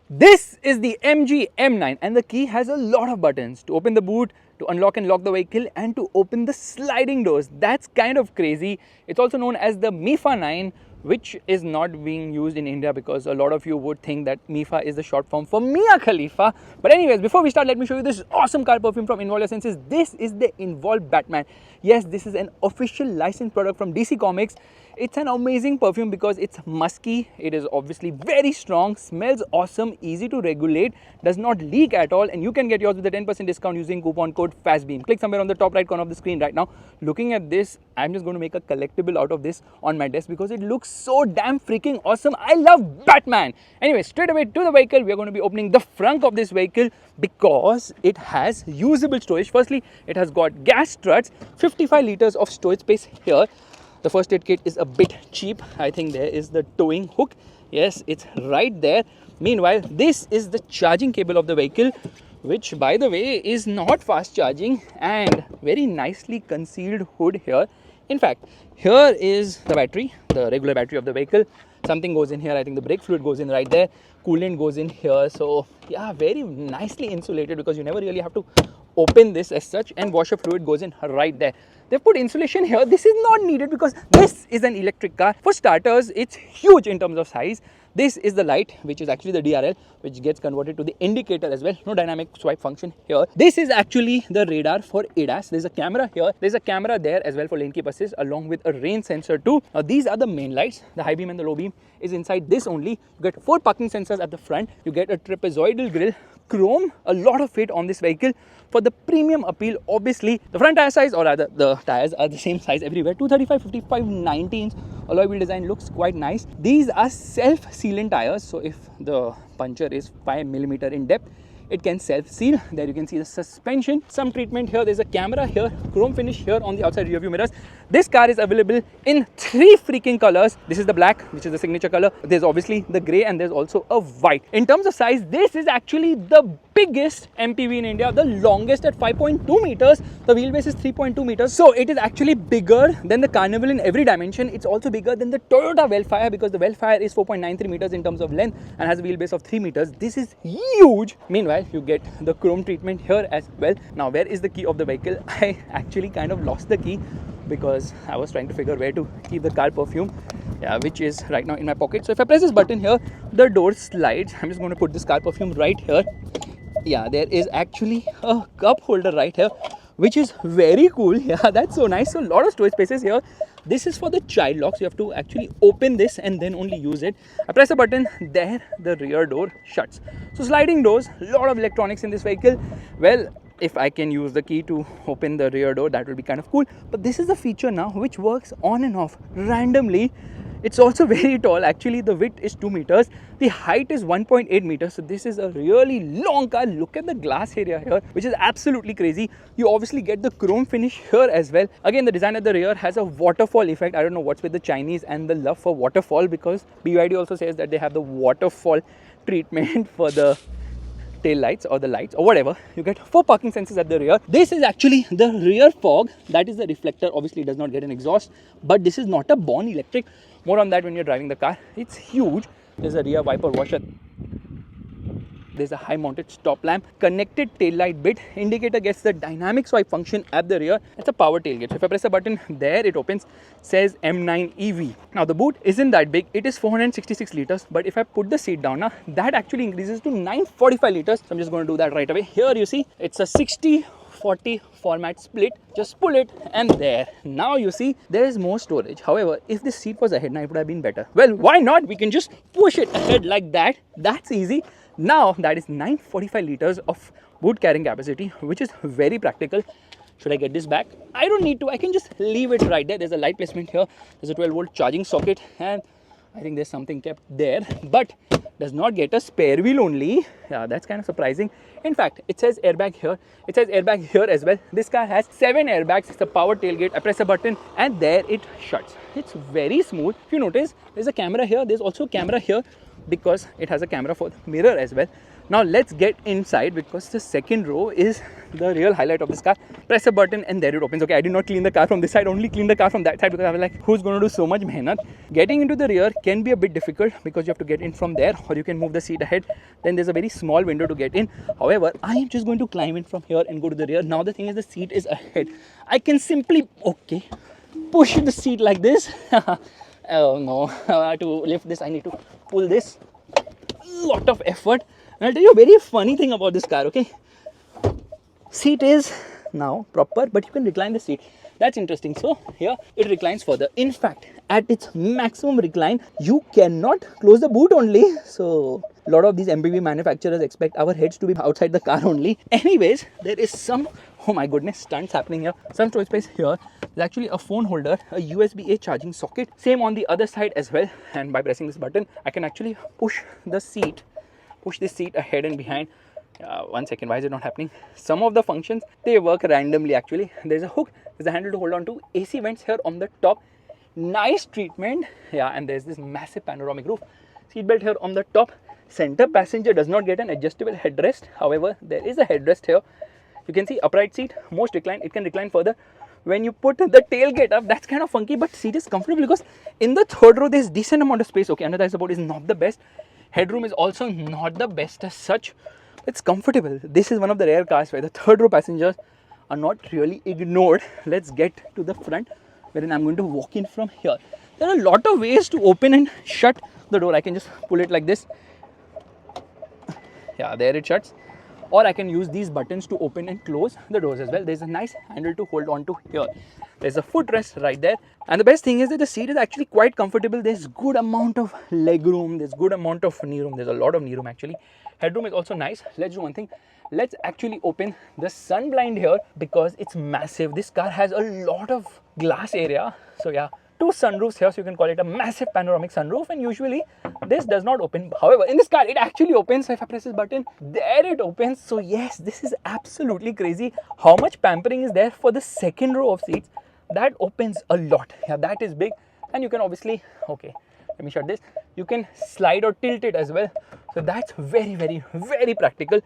This is the MG M9 and the key has a lot of buttons to open the boot, to unlock and lock the vehicle and to open the sliding doors. That's kind of crazy. It's also known as the MIFA 9, which is not being used in India because a lot of you would think that MIFA is the short form for Mia Khalifa. But anyways, before we start, let me show you this awesome car perfume from Involve Your Senses. This is the Involve Batman. Yes, this is an official licensed product from DC Comics. It's an amazing perfume because it's musky, it is obviously very strong, smells awesome, easy to regulate, does not leak at all, and you can get yours with a 10% discount using coupon code FASTBEAM. Click somewhere on the top right corner of the screen right now. Looking at this, I'm just going to make a collectible out of this on my desk because it looks so damn freaking awesome. I love Batman! Anyway, straight away to the vehicle, we are going to be opening the front of this vehicle because it has usable storage. Firstly, it has got gas struts, 55 liters of storage space here. The first aid kit is a bit cheap. I think there is the towing hook. Yes, it's right there. Meanwhile, this is the charging cable of the vehicle, which by the way is not fast charging, and very nicely concealed hood here. In fact, here is the battery, the regular battery of the vehicle. Something goes in here. I think the brake fluid goes in right there. Coolant goes in here. So yeah, very nicely insulated because you never really have to open this as such, and washer fluid goes in right there. They've put insulation here. This is not needed because this is an electric car. For starters, it's huge in terms of size. This is the light, which is actually the DRL, which gets converted to the indicator as well. No dynamic swipe function here. This is actually the radar for ADAS. There's a camera here. There's a camera there as well for lane keep assist, along with a rain sensor too. Now, these are the main lights. The high beam and the low beam is inside this only. You get 4 parking sensors at the front. You get a trapezoidal grille. Chrome, a lot of it on this vehicle for the premium appeal. Obviously, the front tire size, or rather the tires are the same size everywhere, 235, 55, 19 alloy wheel design looks quite nice. These are self-sealant tires, so if the puncture is 5mm in depth, it can self-seal. There you can see the suspension, some treatment here. There's a camera here, chrome finish here on the outside rear view mirrors. This car is available in 3 freaking colors. This is the black, which is the signature color. There's obviously the grey, and there's also a white. In terms of size, this is actually the biggest MPV in India, the longest at 5.2 meters. The wheelbase is 3.2 meters. So it is actually bigger than the Carnival in every dimension. It's also bigger than the Toyota Wellfire because the Wellfire is 4.93 meters in terms of length and has a wheelbase of 3 meters. This is huge. Meanwhile, you get the chrome treatment here as well. Now, where is the key of the vehicle? I actually kind of lost the key because I was trying to figure where to keep the car perfume, which is right now in my pocket. So if I press this button here, the door slides. I'm just going to put this car perfume right here. Yeah, there is actually a cup holder right here, which is very cool. Yeah, that's so nice. So a lot of storage spaces here. This is for the child lock, so you have to actually open this and then only use it. I press a button, there the rear door shuts. So sliding doors, a lot of electronics in this vehicle. Well, if I can use the key to open the rear door, that will be kind of cool. But this is the feature now which works on and off randomly. It's also very tall. Actually, the width is 2 meters. The height is 1.8 meters. So this is a really long car. Look at the glass area here, which is absolutely crazy. You obviously get the chrome finish here as well. Again, the design at the rear has a waterfall effect. I don't know what's with the Chinese and the love for waterfall, because BYD also says that they have the waterfall treatment for the tail lights or the lights or whatever. You get 4 parking sensors at the rear. This is actually the rear fog. That is the reflector. Obviously, it does not get an exhaust, but this is not a born electric. More on that when you're driving the car. It's huge. There's a rear wiper washer. There's a high mounted stop lamp, connected tail light bit. Indicator gets the dynamic swipe function at the rear. It's a power tailgate. So if I press a button, there it opens, says M9 EV. Now the boot isn't that big. It is 466 liters. But if I put the seat down now, that actually increases to 945 liters. So I'm just going to do that right away. Here you see, it's a 60-40 format split. Just pull it and there. Now you see there is more storage. However, if this seat was ahead, now it would have been better. Well, why not? We can just push it ahead like that. That's easy. Now that is 945 liters of boot carrying capacity, which is very practical. Should I get this back? I don't need to. I can just leave it right there. There's a light placement here. There's a 12-volt charging socket, and I think there's something kept there, but does not get a spare wheel only. Yeah, that's kind of surprising. In fact, it says airbag here. It says airbag here as well. This car has 7 airbags. It's a power tailgate. I press a button and there it shuts. It's very smooth. If you notice, there's a camera here. There's also a camera here, because it has a camera for the mirror as well. Now let's get inside, because the second row is the real highlight of this car. Press a button and there it opens. Okay, I did not clean the car from this side, only clean the car from that side, because I was like, who's going to do so much mehnat? Getting into the rear can be a bit difficult because you have to get in from there, or you can move the seat ahead. Then there's a very small window to get in. However, I am just going to climb in from here and go to the rear. Now the thing is, the seat is ahead. I can simply, okay, push the seat like this. Oh no, to lift this I need to pull this. Lot of effort. And I'll tell you a very funny thing about this car, okay? Seat is now proper, but you can recline the seat. That's interesting. So here it reclines further. In fact, at its maximum recline, you cannot close the boot only. So a lot of these MPV manufacturers expect our heads to be outside the car only. Anyways, there is some, oh my goodness, stunts happening here. Some storage space here. There's actually a phone holder, a USB-A charging socket. Same on the other side as well. And by pressing this button, I can actually push this seat ahead and behind. One second, why is it not happening? Some of the functions, they work randomly actually. There's a hook, there's a handle to hold on to, AC vents here on the top. Nice treatment. Yeah, and there's this massive panoramic roof. Seatbelt here on the top. Center passenger does not get an adjustable headrest. However, there is a headrest here. You can see upright seat, most recline. It can recline further. When you put the tailgate up, that's kind of funky, but seat is comfortable because in the third row, there's decent amount of space. Okay, under the support is not the best. Headroom is also not the best as such. It's comfortable. This is one of the rare cars where the third row passengers are not really ignored. Let's get to the front, wherein I'm going to walk in from here. There are a lot of ways to open and shut the door. I can just pull it like this. Yeah, there it shuts. Or I can use these buttons to open and close the doors as well. There's a nice handle to hold on to here. There's a footrest right there. And the best thing is that the seat is actually quite comfortable. There's good amount of leg room. There's good amount of knee room. There's a lot of knee room actually. Headroom is also nice. Let's do one thing. Let's actually open the sun blind here because it's massive. This car has a lot of glass area. So yeah, two sunroofs here, so you can call it a massive panoramic sunroof, and usually this does not open. However, in this car it actually opens. So if I press this button, there it opens. So yes, this is absolutely crazy how much pampering is there for the second row of seats. That opens a lot. Yeah, that is big. And you can obviously, okay, let me shut this. You can slide or tilt it as well. So that's very, very, very practical.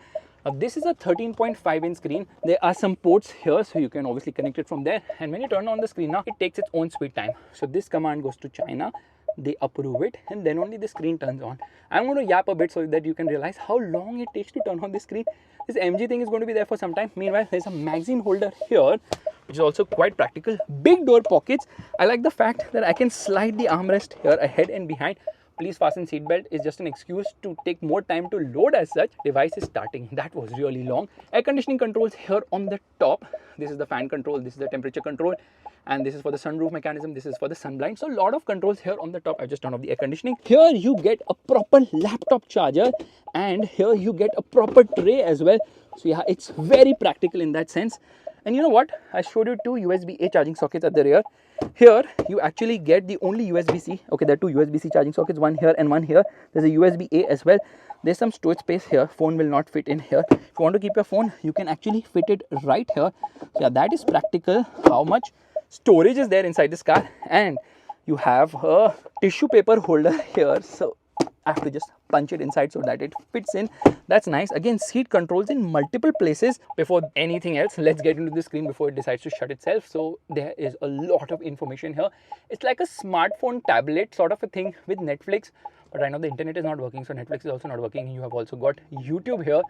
Now this is a 13.5 inch screen. There are some ports here, so you can obviously connect it from there. And when you turn on the screen now, it takes its own sweet time. So this command goes to China, they approve it, and then only the screen turns on. I'm going to yap a bit so that you can realize how long it takes to turn on the screen. This MG thing is going to be there for some time. Meanwhile, there's a magazine holder here, which is also quite practical. Big door pockets. I like the fact that I can slide the armrest here ahead and behind. Please fasten seatbelt is just an excuse to take more time to load as such. Device is starting. That was really long. Air conditioning controls here on the top. This is the fan control. This is the temperature control. And this is for the sunroof mechanism. This is for the sun blind. So a lot of controls here on the top. I just turned off the air conditioning. Here you get a proper laptop charger. And here you get a proper tray as well. So yeah, it's very practical in that sense. And you know what? I showed you two USB-A charging sockets at the rear. Here, you actually get the only USB-C. Okay, there are two USB-C charging sockets, one here and one here. There's a USB-A as well. There's some storage space here. Phone will not fit in here. If you want to keep your phone, you can actually fit it right here. So yeah, that is practical. How much storage is there inside this car? And you have a tissue paper holder here. So I have to just punch it inside so that it fits in. That's nice. Again, seat controls in multiple places. Before anything else, let's get into the screen before it decides to shut itself. So there is a lot of information here. It's like a smartphone tablet sort of a thing with Netflix. But I know the internet is not working, so Netflix is also not working. You have also got YouTube here.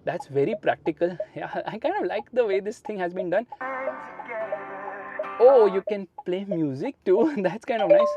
That's very practical. Yeah, I kind of like the way this thing has been done. Oh, you can play music too. That's kind of nice.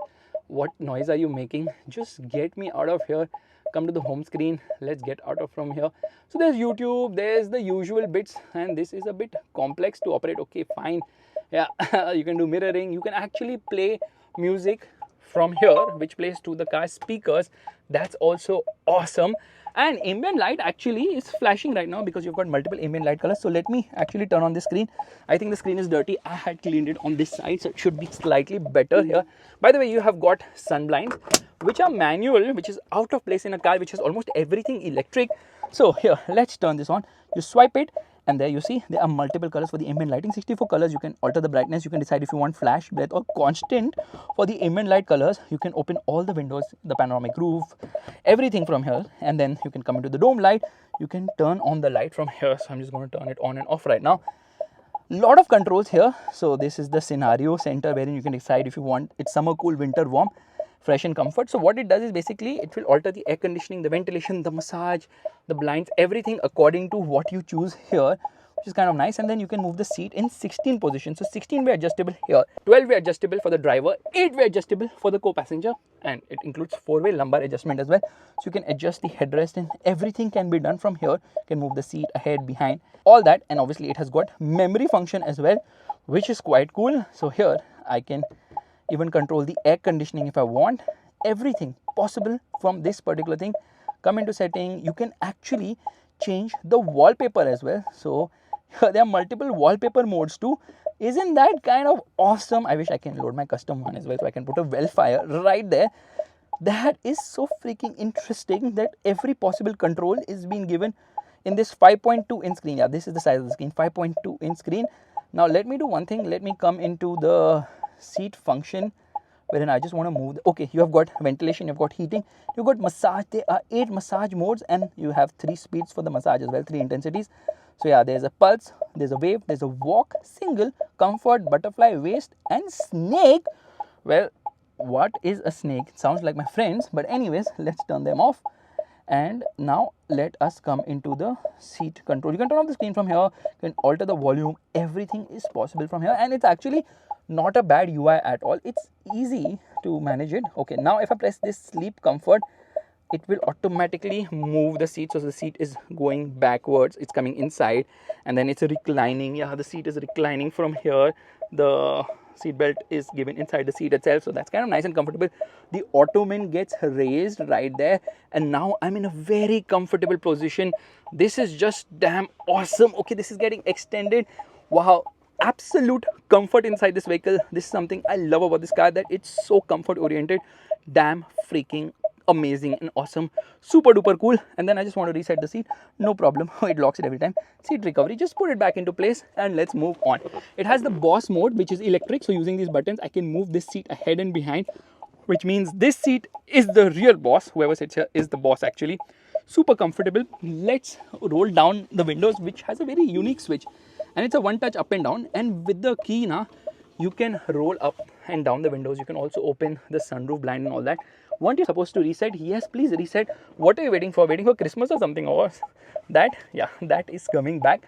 What noise are you making? Just get me out of here. Come to the home screen. Let's get out of from here. So there's YouTube, there's the usual bits, and this is a bit complex to operate. Okay, fine. Yeah, you can do mirroring. You can actually play music from here, which plays to the car speakers. That's also awesome. And ambient light actually is flashing right now because you've got multiple ambient light colors. So let me actually turn on the screen. I think the screen is dirty. I had cleaned it on this side, so it should be slightly better here. By the way, you have got sun blinds, which are manual, which is out of place in a car which has almost everything electric. So here, let's turn this on. You swipe it And there you see there are multiple colors for the ambient lighting, 64 colors. You can alter the brightness, you can decide if you want flash, breath or constant. For the ambient light colors, you can open all the windows, the panoramic roof, everything from here, and then you can come into the dome light. You can turn on the light from here, so I'm just going to turn it on and off right now. Lot of controls here. So this is the scenario center wherein you can decide if you want it summer cool, winter warm, fresh and comfort. So what it does is basically it will alter the air conditioning, the ventilation, the massage, the blinds, everything according to what you choose here, which is kind of nice. And then you can move the seat in 16 positions. So 16-way adjustable here, 12-way adjustable for the driver, 8-way adjustable for the co-passenger, and it includes 4-way lumbar adjustment as well. So you can adjust the headrest and everything can be done from here. You can move the seat ahead, behind, all that. And obviously it has got memory function as well, which is quite cool. So here I can even control the air conditioning if I want. Everything possible from this particular thing. Come into setting, you can actually change the wallpaper as well. So here there are multiple wallpaper modes too. Isn't that kind of awesome? I wish I can load my custom one as well, so I can put a Wellfire right there. That is so freaking interesting that every possible control is being given in this 5.2 inch screen. Yeah, this is the size of the screen, 5.2 inch screen. Now let me do one thing. Let me come into the seat function, wherein I just want to move. Okay, you have got ventilation, you've got heating, you've got massage. There are 8 massage modes and you have 3 speeds for the massage as well, 3 intensities. So yeah, there's a pulse, there's a wave, there's a walk, single, comfort, butterfly, waist and snake. Well, what is a snake? It sounds like my friends, but anyways, let's turn them off. And now let us come into the seat control. You can turn off the screen from here, you can alter the volume, everything is possible from here, and it's actually not a bad UI at all. It's easy to manage it. Okay, now if I press this sleep comfort, it will automatically move the seat. So the seat is going backwards, it's coming inside, and then it's reclining. Yeah, the seat is reclining from here. The seat belt is given inside the seat itself, so that's kind of nice and comfortable. The ottoman gets raised right there, and now I'm in a very comfortable position. This is just damn awesome. Okay, this is getting extended. Wow, absolute comfort inside this vehicle. This is something I love about this car, that it's so comfort oriented. Damn freaking amazing and awesome, super duper cool. And then I just want to reset the seat, no problem. It locks it every time. Seat recovery, just put it back into place and let's move on. It has the boss mode, which is electric. So using these buttons I can move this seat ahead and behind, which means this seat is the real boss. Whoever sits here is the boss actually. Super comfortable. Let's roll down the windows, which has a very unique switch, and it's a one touch up and down. And with the key now you can roll up and down the windows. You can also open the sunroof blind and all that. Weren't you supposed to reset? Yes, please reset. What are you waiting for? Waiting for Christmas or something? Or that? Yeah, that is coming back.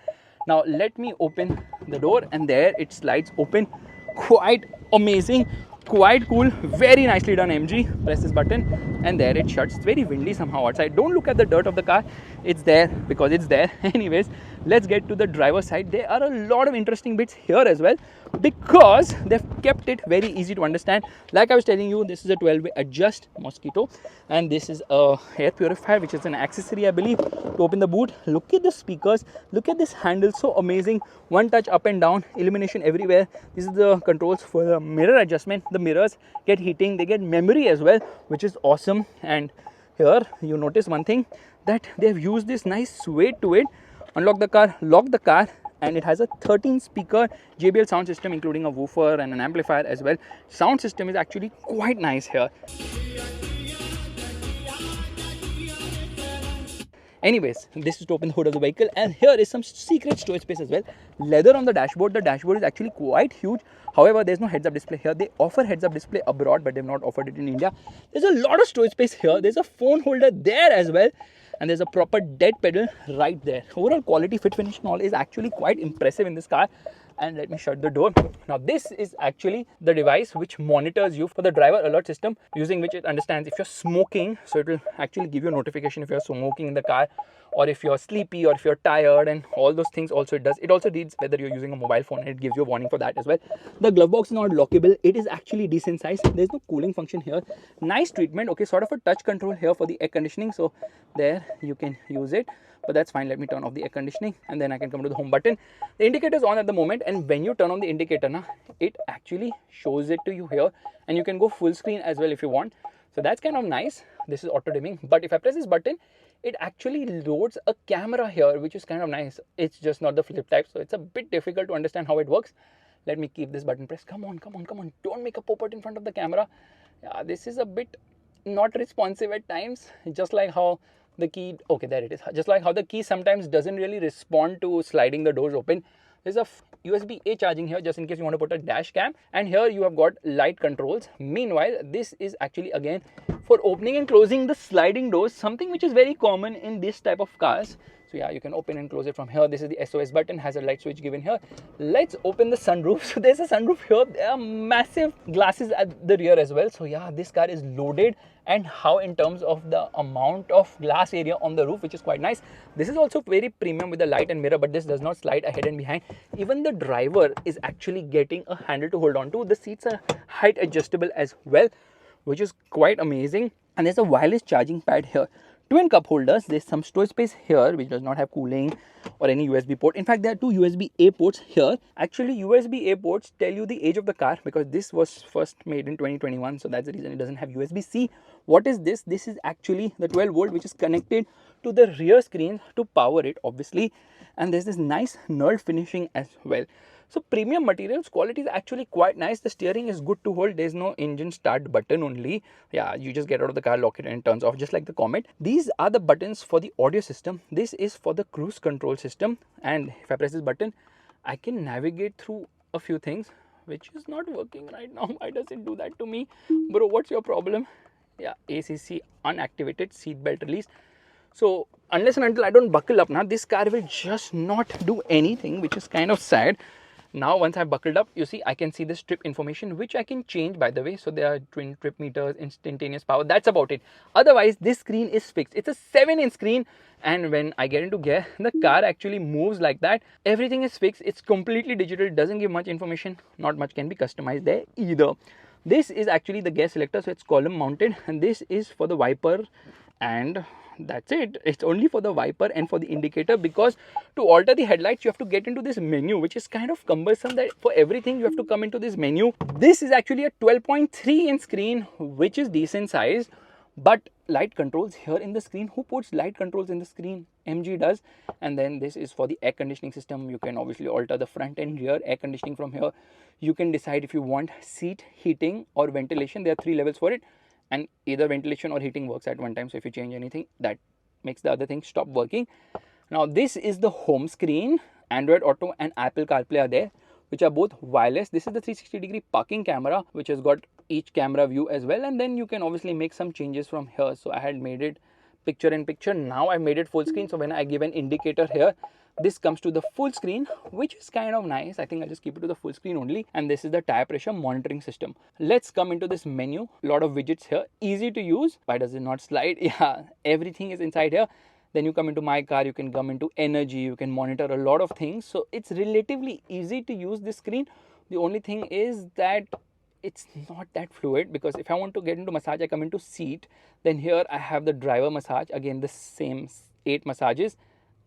Now let me open the door, and there it slides open. Quite amazing, quite cool, very nicely done, MG. Press this button and there it shuts. It's very windy somehow outside. Don't look at the dirt of the car, it's there because it's there. Anyways, let's get to the driver's side. There are a lot of interesting bits here as well, because they've kept it very easy to understand. Like I was telling you, this is a 12-way adjust mosquito, and this is a air purifier, which is an accessory I believe to open the boot. Look at the speakers, look at this handle, so amazing. One touch up and down, illumination everywhere. This is the controls for the mirror adjustment. The mirrors get heating, they get memory as well, which is awesome. And here you notice one thing, that they've used this nice weight to it. Unlock the car, lock the car, and it has a 13 speaker JBL sound system, including a woofer and an amplifier as well. Sound system is actually quite nice here. Anyways, this is to open the hood of the vehicle, and here is some secret storage space as well. Leather on the dashboard. The dashboard is actually quite huge. However, there's no heads-up display here. They offer heads-up display abroad, but they've not offered it in India. There's a lot of storage space here. There's a phone holder there as well, and there's a proper dead pedal right there. Overall quality, fit, finish and all is actually quite impressive in this car. And let me shut the door. Now this is actually the device which monitors you for the driver alert system, using which it understands if you're smoking. So it will actually give you a notification if you're smoking in the car, or if you're sleepy, or if you're tired, and all those things also it does. It also reads whether you're using a mobile phone, and it gives you a warning for that as well. The glove box is not lockable. It is actually decent size. There's no cooling function here. Nice treatment. Okay, sort of a touch control here for the air conditioning. So there you can use it. But that's fine. Let me turn off the air conditioning, and then I can come to the home button. The indicator is on at the moment, and when you turn on the indicator now, it actually shows it to you here, and you can go full screen as well if you want. So that's kind of nice. This is auto dimming, but if I press this button, it actually loads a camera here, which is kind of nice. It's just not the flip type, so it's a bit difficult to understand how it works. Let me keep this button pressed. Come on, come on, come on. Don't make a pop-out in front of the camera. Yeah, this is a bit not responsive at times, just like how the key, okay, there it is. Just like how the key sometimes doesn't really respond to sliding the doors open. There's a USB-A charging here just in case you want to put a dash cam, and here you have got light controls. Meanwhile, this is actually again for opening and closing the sliding doors, something which is very common in this type of cars. So yeah, you can open and close it from here. This is the SOS button, has a light switch given here. Let's open the sunroof. So there's a sunroof here. There are massive glasses at the rear as well. So yeah, this car is loaded, and how in terms of the amount of glass area on the roof, which is quite nice. This is also very premium with the light and mirror, but this does not slide ahead and behind. Even the driver is actually getting a handle to hold on to. The seats are height adjustable as well, which is quite amazing. And there's a wireless charging pad here. Twin cup holders. There's some storage space here which does not have cooling or any USB port. In fact, there are two USB-A ports here. Actually, USB-A ports tell you the age of the car because this was first made in 2021, so that's the reason it doesn't have USB-C. What is this? This is actually the 12 volt which is connected to the rear screen to power it, obviously. And there's this nice knurled finishing as well. So premium materials, quality is actually quite nice. The steering is good to hold. There's no engine start button only. Yeah, you just get out of the car, lock it, and it turns off just like the Comet. These are the buttons for the audio system. This is for the cruise control system. And if I press this button, I can navigate through a few things, which is not working right now. Why does it do that to me? Bro, what's your problem? Yeah, ACC unactivated, seat belt release. So unless and until I don't buckle up now, this car will just not do anything, which is kind of sad. Now, once I've buckled up, you see, I can see this trip information, which I can change, by the way. So there are twin trip meters, instantaneous power. That's about it. Otherwise, this screen is fixed. It's a 7-inch screen. And when I get into gear, the car actually moves like that. Everything is fixed. It's completely digital. It doesn't give much information. Not much can be customized there either. This is actually the gear selector. So it's column mounted. And this is for the wiper, and that's it. It's only for the wiper and for the indicator, because to alter the headlights you have to get into this menu, which is kind of cumbersome. That for everything you have to come into this menu. This is actually a 12.3-inch screen, which is decent size, but light controls here in the screen. Who puts light controls in the screen? MG does. And then this is for the air conditioning system. You can obviously alter the front and rear air conditioning from here. You can decide if you want seat heating or ventilation. There are 3 levels for it, and either ventilation or heating works at one time. So if you change anything, that makes the other thing stop working. Now this is the home screen. Android Auto and Apple CarPlay are there, which are both wireless. This is the 360-degree parking camera, which has got each camera view as well. And then you can obviously make some changes from here. So I had made it picture in picture. Now I made it full screen. So when I give an indicator here, this comes to the full screen, which is kind of nice. I think I'll just keep it to the full screen only. And this is the tire pressure monitoring system. Let's come into this menu. A lot of widgets here, easy to use. Why does it not slide? Yeah, everything is inside here. Then you come into my car, you can come into energy, you can monitor a lot of things. So it's relatively easy to use this screen. The only thing is that it's not that fluid, because if I want to get into massage, I come into seat. Then here I have the driver massage, again the same 8 massages.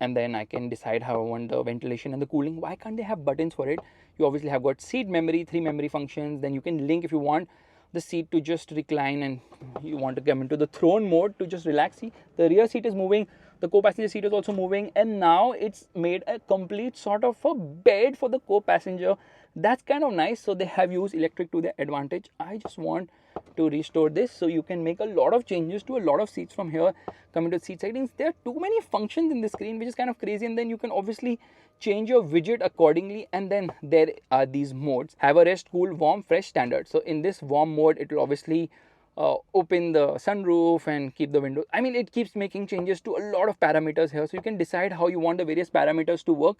And then I can decide how I want the ventilation and the cooling. Why can't they have buttons for it? You obviously have got seat memory, 3 memory functions. Then you can link, if you want the seat to just recline and you want to come into the throne mode to just relax. See, the rear seat is moving. The co-passenger seat is also moving. And now it's made a complete sort of a bed for the co-passenger. That's kind of nice. So they have used electric to their advantage. I just want to restore this, so you can make a lot of changes to a lot of seats from here. Come into seat settings. There are too many functions in the screen, which is kind of crazy. And then you can obviously change your widget accordingly. And then there are these modes: have a rest, cool, warm, fresh, standard. So in this warm mode, it will obviously open the sunroof and keep the windows. I mean, it keeps making changes to a lot of parameters here, so you can decide how you want the various parameters to work.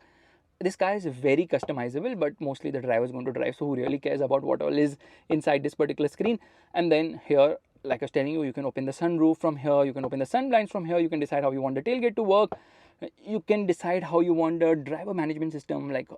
This car is very customizable, but mostly the driver is going to drive, so who really cares about what all is inside this particular screen? And then here, like I was telling you, you can open the sunroof from here, you can open the sun blinds from here, you can decide how you want the tailgate to work. You can decide how you want the driver management system, like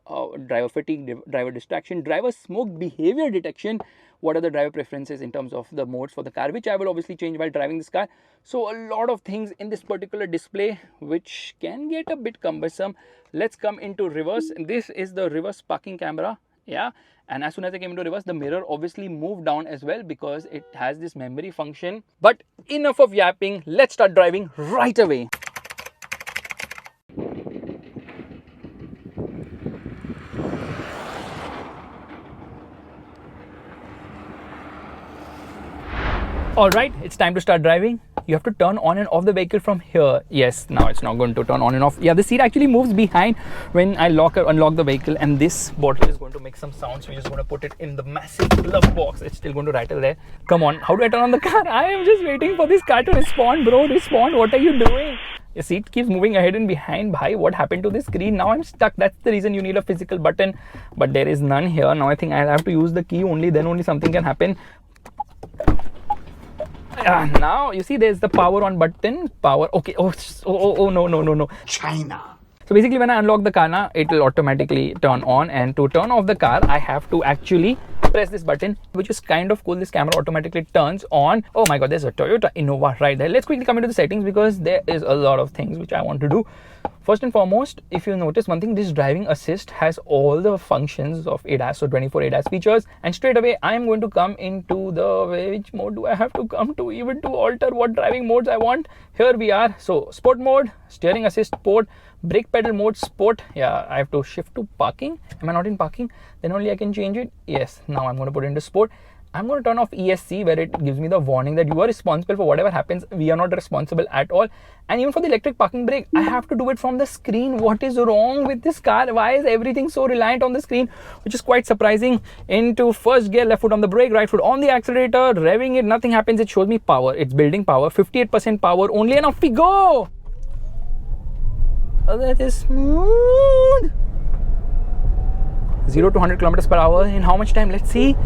driver fatigue, driver distraction, driver smoke behavior detection. What are the driver preferences in terms of the modes for the car, which I will obviously change while driving this car. So a lot of things in this particular display, which can get a bit cumbersome. Let's come into reverse. This is the reverse parking camera. Yeah, and as soon as I came into reverse, the mirror obviously moved down as well, because it has this memory function. But enough of yapping, let's start driving right away. Alright, it's time to start driving. You have to turn on and off the vehicle from here. Yes, now it's not going to turn on and off. Yeah, the seat actually moves behind when I lock or unlock the vehicle, and this bottle is going to make some sounds. So we're just going to put it in the massive glove box. It's still going to rattle there. Come on, how do I turn on the car? I am just waiting for this car to respond, bro. Respond, what are you doing? Your seat keeps moving ahead and behind. Bhai, what happened to this screen? Now I'm stuck. That's the reason you need a physical button, but there is none here. Now I think I'll have to use the key only, then only something can happen. Now you see there's the power on button. Power. Okay. Oh no. China. So basically when I unlock the car now, it will automatically turn on, and to turn off the car I have to actually press this button, which is kind of cool. This camera automatically turns on. Oh my god, there's a Toyota Innova right there. Let's quickly come into the settings because there is a lot of things which I want to do. First and foremost, if you notice one thing, this driving assist has all the functions of ADAS, so 24 ADAS features, and straight away I am going to come into the, which mode do I have to come to even to alter what driving modes I want? Here we are. So sport mode, steering assist sport, brake pedal mode sport. Yeah, I have to shift to parking. Am I not in parking? Then only I can change it. Yes, now I'm going to put it into sport. I'm going to turn off ESC, where it gives me the warning that you are responsible for whatever happens. We are not responsible at all. And even for the electric parking brake, I have to do it from the screen. What is wrong with this car? Why is everything so reliant on the screen? Which is quite surprising. Into first gear, left foot on the brake, right foot on the accelerator, revving it, nothing happens. It shows me power. It's building power, 58% power only, and off we go. Oh, that is smooth. 0 to 100 kilometers per hour in how much time? Let's see.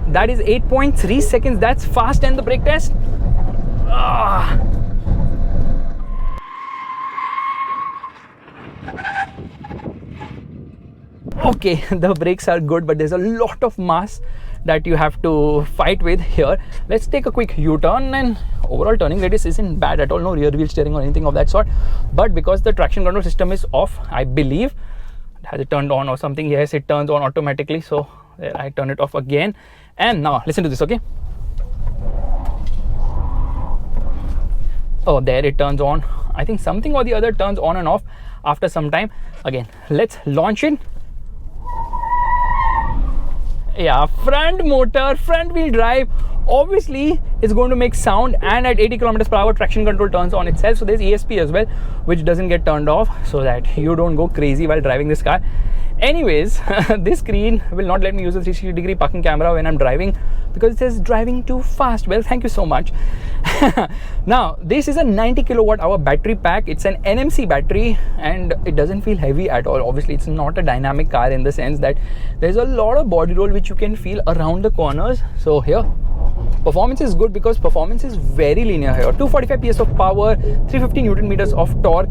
That is 8.3 seconds. That's fast. And the brake test. Okay, the brakes are good, but there's a lot of mass that you have to fight with here. Let's take a quick U-turn, and overall turning radius isn't bad at all. No rear wheel steering or anything of that sort. But because the traction control system is off, I believe, has it turned on or something? Yes, it turns on automatically. So there, I turn it off again. And now listen to this, okay? Oh, there it turns on. I think something or the other turns on and off after some time. Again, let's launch it. Yeah, front motor, front wheel drive. Obviously, it's going to make sound, and at 80 kilometers per hour, traction control turns on itself. So there's ESP as well, which doesn't get turned off, so that you don't go crazy while driving this car. Anyways, this screen will not let me use the 360-degree parking camera when I'm driving because it says driving too fast. Well, thank you so much. Now, this is a 90 kilowatt hour battery pack. It's an NMC battery, and it doesn't feel heavy at all. Obviously, it's not a dynamic car in the sense that there's a lot of body roll which you can feel around the corners. So here, performance is good because performance is very linear here. 245 PS of power, 350 Newton meters of torque.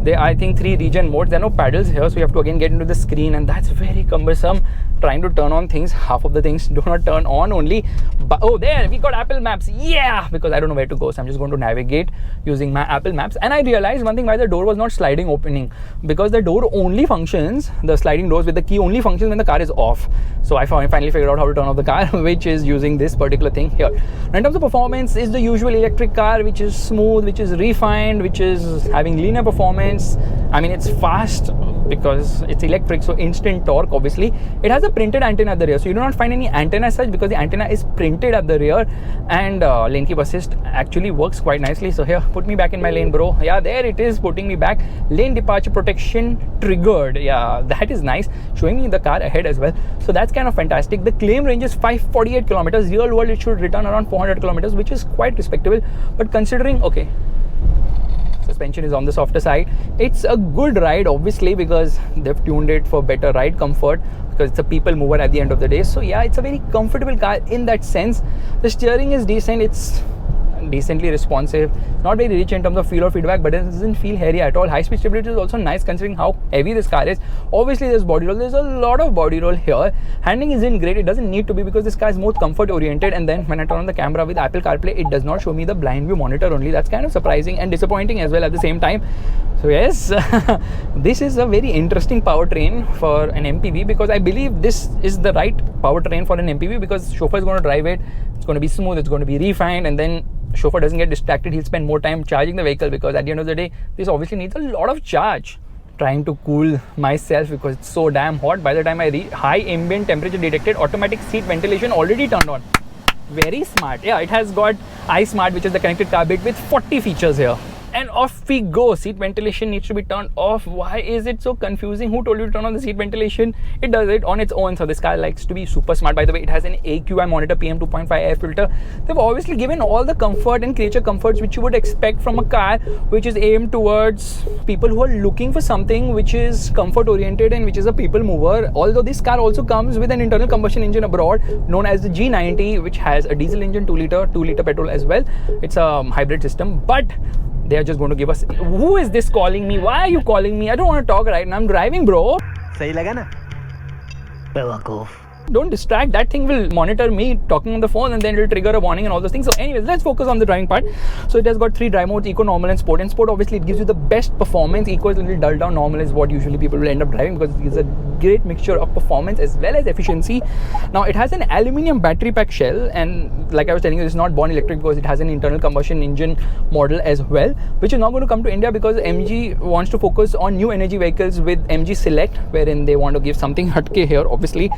There are, I think, 3 regen modes. There are no paddles here, so you have to again get into the screen, and that's very cumbersome. Trying to turn on things, half of the things do not turn on only. But oh, there we got Apple Maps. Yeah, because I don't know where to go, so I'm just going to navigate using my Apple Maps. And I realized one thing, why the door was not sliding opening, because the door only functions, the sliding doors with the key only functions when the car is off. So I finally figured out how to turn off the car, which is using this particular thing here. Now, in terms of performance, is the usual electric car, which is smooth, which is refined, which is having linear performance. I mean, it's fast because it's electric, so instant torque. Obviously, it has a printed antenna at the rear, so you do not find any antenna as such because the antenna is printed at the rear. And lane keep assist actually works quite nicely. So here, put me back in my lane, bro. Yeah, there it is, putting me back. Lane departure protection triggered. Yeah, that is nice, showing me the car ahead as well. So that's kind of fantastic. The claim range is 548 kilometers. Real world, it should return around 400 kilometers, which is quite respectable. But considering, okay, suspension is on the softer side, it's a good ride, obviously, because they've tuned it for better ride comfort, because it's a people mover at the end of the day. So yeah, it's a very comfortable car in that sense. The steering is decent, it's decently responsive, not very rich in terms of feel or feedback, but it doesn't feel hairy at all. High speed stability is also nice considering how heavy this car is. Obviously there's body roll, there's a lot of body roll here. Handling isn't great, it doesn't need to be because this car is more comfort oriented. And then when I turn on the camera with Apple CarPlay, it does not show me the blind view monitor only. That's kind of surprising and disappointing as well at the same time. So yes, this is a very interesting powertrain for an MPV, because I believe this is the right powertrain for an MPV, because chauffeur is going to drive it, it's going to be smooth, it's going to be refined, and then chauffeur doesn't get distracted. He'll spend more time charging the vehicle, because at the end of the day, this obviously needs a lot of charge. Trying to cool myself because it's so damn hot. By the time I reach high ambient temperature detected, automatic seat ventilation already turned on. Very smart. Yeah, it has got iSmart, which is the connected car bit with 40 features here. And off we go. Seat ventilation needs to be turned off. Why is it so confusing? Who told you to turn on the seat ventilation? It does it on its own. So this car likes to be super smart. By the way, it has an AQI monitor, PM 2.5 air filter. They've obviously given all the comfort and creature comforts which you would expect from a car which is aimed towards people who are looking for something which is comfort oriented and which is a people mover. Although this car also comes with an internal combustion engine abroad known as the G90, which has a diesel engine, 2 liter petrol as well. It's a hybrid system, but they are just going to give us. Who is this calling me? Why are you calling me? I don't want to talk right now. I'm driving, bro. सही लगा ना? बेवकूफ. Don't distract. That thing will monitor me talking on the phone and then it will trigger a warning and all those things. So anyways, let's focus on the driving part. So it has got 3 drive modes: Eco, Normal and Sport. And Sport, obviously, it gives you the best performance. Eco is a little dull down. Normal is what usually people will end up driving because it's a great mixture of performance as well as efficiency. Now it has an aluminium battery pack shell, and like I was telling you, it's not born electric because it has an internal combustion engine model as well, which is not going to come to India because MG wants to focus on new energy vehicles with MG Select, wherein they want to give something hatke here, obviously.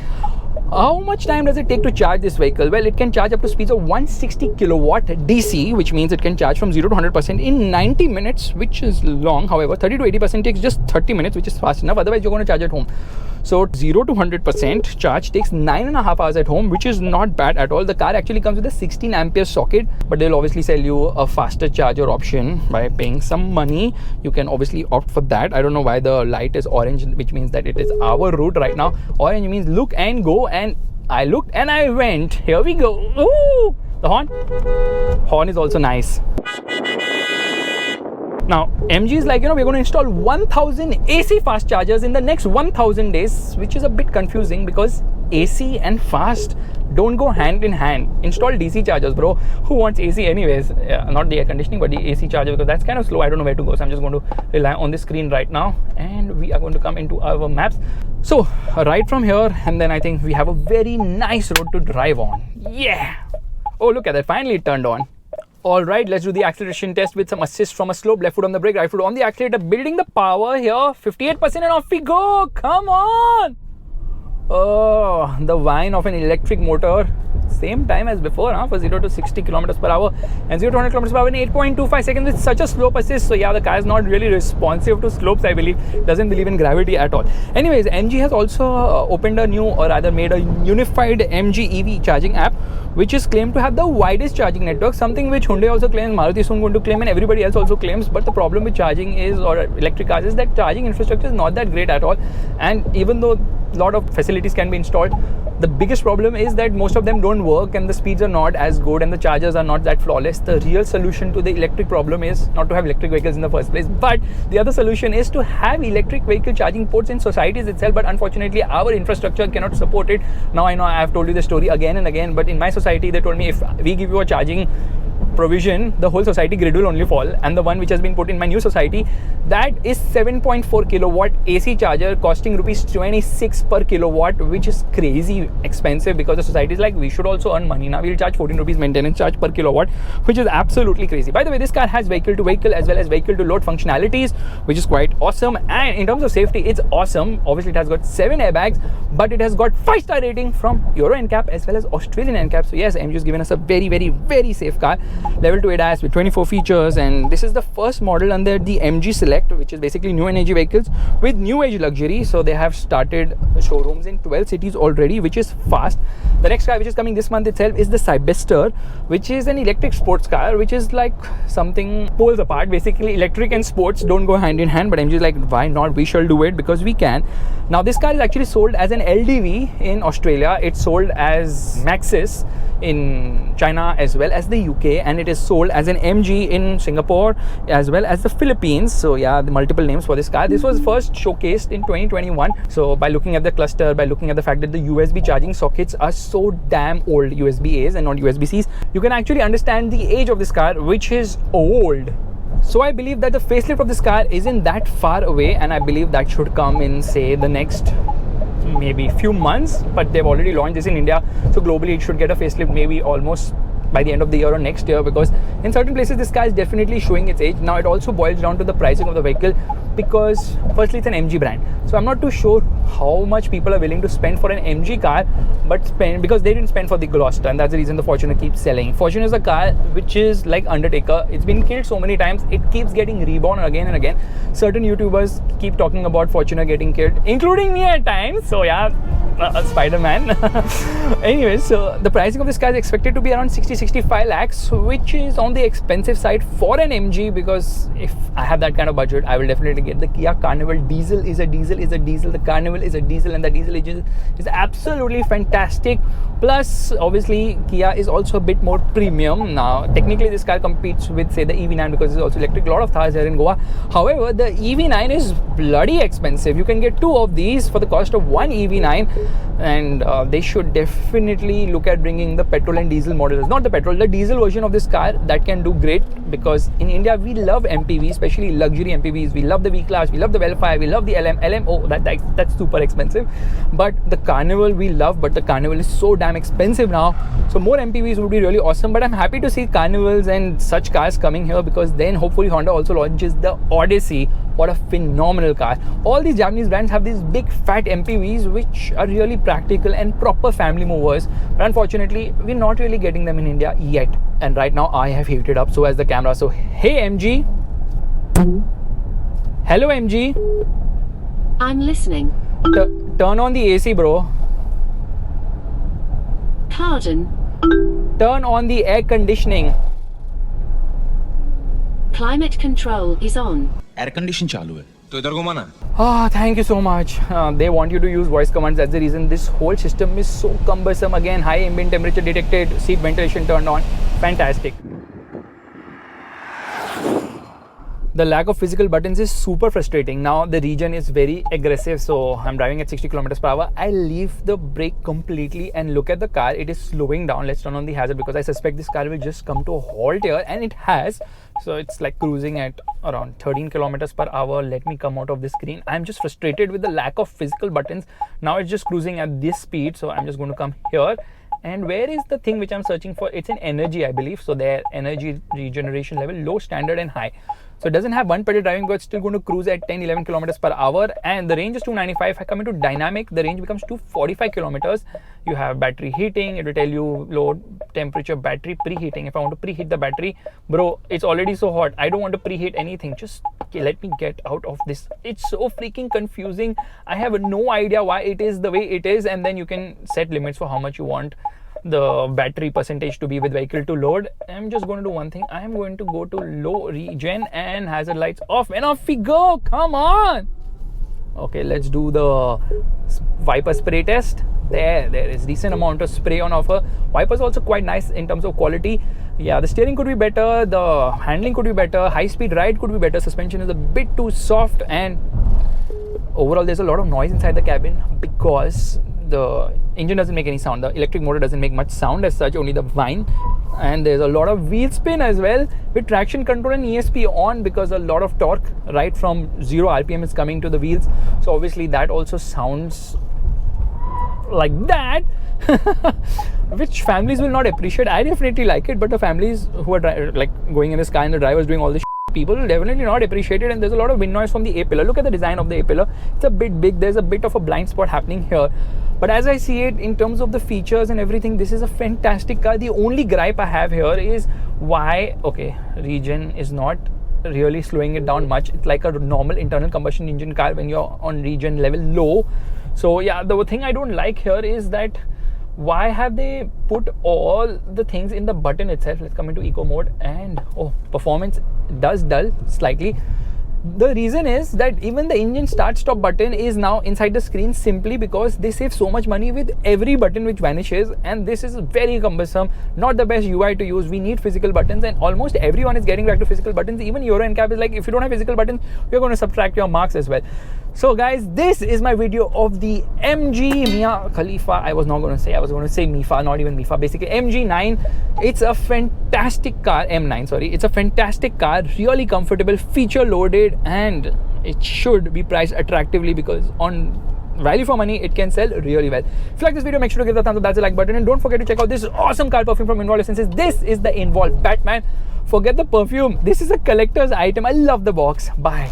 How much time does it take to charge this vehicle? Well, it can charge up to speeds of 160 kilowatt DC, which means it can charge from 0 to 100% in 90 minutes, which is long. However, 30 to 80% takes just 30 minutes, which is fast enough. Otherwise, you're going to charge at home. So 0 to 100% charge takes 9.5 hours at home, which is not bad at all. The car actually comes with a 16 ampere socket, but they'll obviously sell you a faster charger option by paying some money. You can obviously opt for that. I don't know why the light is orange, which means that it is our route right now. Orange means look and go, and I looked and I went. Here we go. Ooh, the horn is also nice. Now, MG is like, we're going to install 1000 AC fast chargers in the next 1000 days, which is a bit confusing because AC and fast don't go hand in hand. Install DC chargers, bro. Who wants AC anyways? Yeah, not the air conditioning, but the AC charger, because that's kind of slow. I don't know where to go, so I'm just going to rely on the screen right now, and we are going to come into our maps. So, right from here, and then I think we have a very nice road to drive on. Yeah! Oh, look at that. Finally it turned on. Alright, let's do the acceleration test with some assist from a slope. Left foot on the brake, right foot on the accelerator. Building the power here. 58% and off we go. Come on! Oh, the whine of an electric motor. Same time as before, for 0 to 60 kilometers per hour and 0 to 100 kilometers per hour in 8.25 seconds with such a slope assist. So yeah, the car is not really responsive to slopes, I believe. Doesn't believe in gravity at all. Anyways, MG has also opened a new, or rather made a unified MG EV charging app, which is claimed to have the widest charging network, something which Hyundai also claims, Maruti is soon going to claim, and everybody else also claims. But the problem with charging is, or electric cars, is that charging infrastructure is not that great at all. And even though a lot of facilities can be installed, the biggest problem is that most of them don't work and the speeds are not as good and the chargers are not that flawless. The real solution to the electric problem is not to have electric vehicles in the first place, but the other solution is to have electric vehicle charging ports in societies itself. But unfortunately, our infrastructure cannot support it. Now I know I have told you the story again and again, but in my society, they told me if we give you a charging provision, the whole society grid will only fall. And the one which has been put in my new society, that is 7.4 kilowatt AC charger costing rupees 26 per kilowatt, which is crazy expensive because the society is like, we should also earn money. Now we'll charge 14 rupees maintenance charge per kilowatt, which is absolutely crazy. By the way, this car has vehicle to vehicle as well as vehicle to load functionalities, which is quite awesome. And in terms of safety, it's awesome. Obviously, it has got 7 airbags, but it has got 5-star rating from Euro NCAP as well as Australian NCAP. So yes, MG has given us a very, very, very safe car. Level 2 ADAS with 24 features, and this is the first model under the MG Select, which is basically new energy vehicles with new age luxury. So they have started showrooms in 12 cities already, which is fast. The next car which is coming this month itself is the Cyberster, which is an electric sports car, which is like something poles apart. Basically, electric and sports don't go hand in hand, but MG is like, why not? We shall do it because we can. Now this car is actually sold as an LDV in Australia. It's sold as Maxis in China as well as the UK, and it is sold as an MG in Singapore as well as the Philippines. So yeah, the multiple names for this car. This was first showcased in 2021. So by looking at the cluster, by looking at the fact that the USB charging sockets are so damn old, USB-A's and not USB-C's, you can actually understand the age of this car, which is old. So I believe that the facelift of this car isn't that far away, and I believe that should come in, say, the next maybe few months, but they've already launched this in India, so globally it should get a facelift maybe almost by the end of the year or next year, because in certain places this car is definitely showing its age. Now it also boils down to the pricing of the vehicle. because firstly it's an MG brand, so I'm not too sure how much people are willing to spend for an MG car, but spend because they didn't spend for the Gloster, and that's the reason the Fortuner keeps selling. Fortuner is a car which is like Undertaker. It's been killed so many times, it keeps getting reborn again and again. Certain YouTubers keep talking about Fortuner getting killed, including me at times. So yeah, Spider-Man. Anyways, so the pricing of this car is expected to be around 60-65 lakhs, which is on the expensive side for an MG, because if I have that kind of budget, I will definitely get the Kia Carnival. Diesel is a diesel is a diesel. The Carnival is a diesel, and the diesel is absolutely fantastic. Plus, obviously, Kia is also a bit more premium. Now, technically, this car competes with, say, the EV9 because it's also electric. A lot of cars here in Goa. However, the EV9 is bloody expensive. You can get two of these for the cost of one EV9, and they should definitely look at bringing the petrol and diesel models. Not the petrol, the diesel version of this car that can do great, because in India, we love MPVs, especially luxury MPVs. We love the V-Class, we love the L5, we love the LM. Oh, that's super expensive. But the Carnival we love, but the Carnival is so damn expensive now. So more MPVs would be really awesome. But I'm happy to see Carnivals and such cars coming here, because then hopefully Honda also launches the Odyssey. What a phenomenal car. All these Japanese brands have these big fat MPVs which are really practical and proper family movers. But unfortunately, we're not really getting them in India yet. And right now I have heated up, so has the camera. So hey MG. Hello MG. I'm listening. Turn on the AC, bro. Pardon? Turn on the air conditioning. Climate control is on. Air condition चालू है तो इधर घुमाना. Oh, thank you so much. They want you to use voice commands. That's the reason this whole system is so cumbersome. Again, high ambient temperature detected, seat ventilation turned on. Fantastic. The lack of physical buttons is super frustrating. Now the region is very aggressive, so I'm driving at 60 kilometers per hour. I leave the brake completely and look at the car. It is slowing down. Let's turn on the hazard, because I suspect this car will just come to a halt here, and it has. So it's like cruising at around 13 kilometers per hour. Let me come out of the screen. I'm just frustrated with the lack of physical buttons. Now it's just cruising at this speed, so I'm just going to come here. And where is the thing which I'm searching for? It's in energy, I believe. So their energy regeneration level, low, standard and high. So it doesn't have one pedal driving, but it's still going to cruise at 10-11 kilometers per hour, and the range is 295. If I come into dynamic, the range becomes 245 kilometers. You have battery heating. It will tell you low temperature battery preheating. If I want to preheat the battery, bro, it's already so hot. I don't want to preheat anything. Just let me get out of this. It's so freaking confusing. I have no idea why it is the way it is, and then you can set limits for how much you want the battery percentage to be with vehicle to load. I'm just going to do one thing. I'm going to go to low regen and hazard lights off, and off we go. Come on. Okay, let's do the wiper spray test. There is decent amount of spray on offer. Wipers also quite nice in terms of quality. Yeah, the steering could be better, the handling could be better, high speed ride could be better, suspension is a bit too soft, and overall there's a lot of noise inside the cabin because the engine doesn't make any sound. The electric motor doesn't make much sound as such, only the whine. And there's a lot of wheel spin as well, with traction control and ESP on, because a lot of torque right from 0 RPM is coming to the wheels. So obviously that also sounds like that, which families will not appreciate. I definitely like it, but the families who are like going in this car and the drivers doing all this people will definitely not appreciate it. And there's a lot of wind noise from the A-pillar. Look at the design of the A-pillar. It's a bit big. There's a bit of a blind spot happening here. But as I see it, in terms of the features and everything, this is a fantastic car. The only gripe I have here is why, okay, regen is not really slowing it down much. It's like a normal internal combustion engine car when you're on regen level low. So yeah, the thing I don't like here is that why have they put all the things in the button itself? Let's come into eco mode, and oh, performance does dull slightly. The reason is that even the engine start stop button is now inside the screen, simply because they save so much money with every button which vanishes, and this is very cumbersome. Not the best UI to use. We need physical buttons, and almost everyone is getting back to physical buttons. Even Euro NCAP is like, if you don't have physical buttons, we're going to subtract your marks as well. So guys, this is my video of the MG Mia Khalifa. I was going to say MIFA, not even MIFA. Basically MG9. It's a fantastic car. M9, sorry. It's a fantastic car, really comfortable, feature loaded, and it should be priced attractively, because on value for money it can sell really well. If you like this video, make sure to give the thumbs up, that's the like button, and don't forget to check out this awesome car perfume from Involve Essences. This is the Involve Batman. Forget the perfume, this is a collector's item. I love the box. Bye.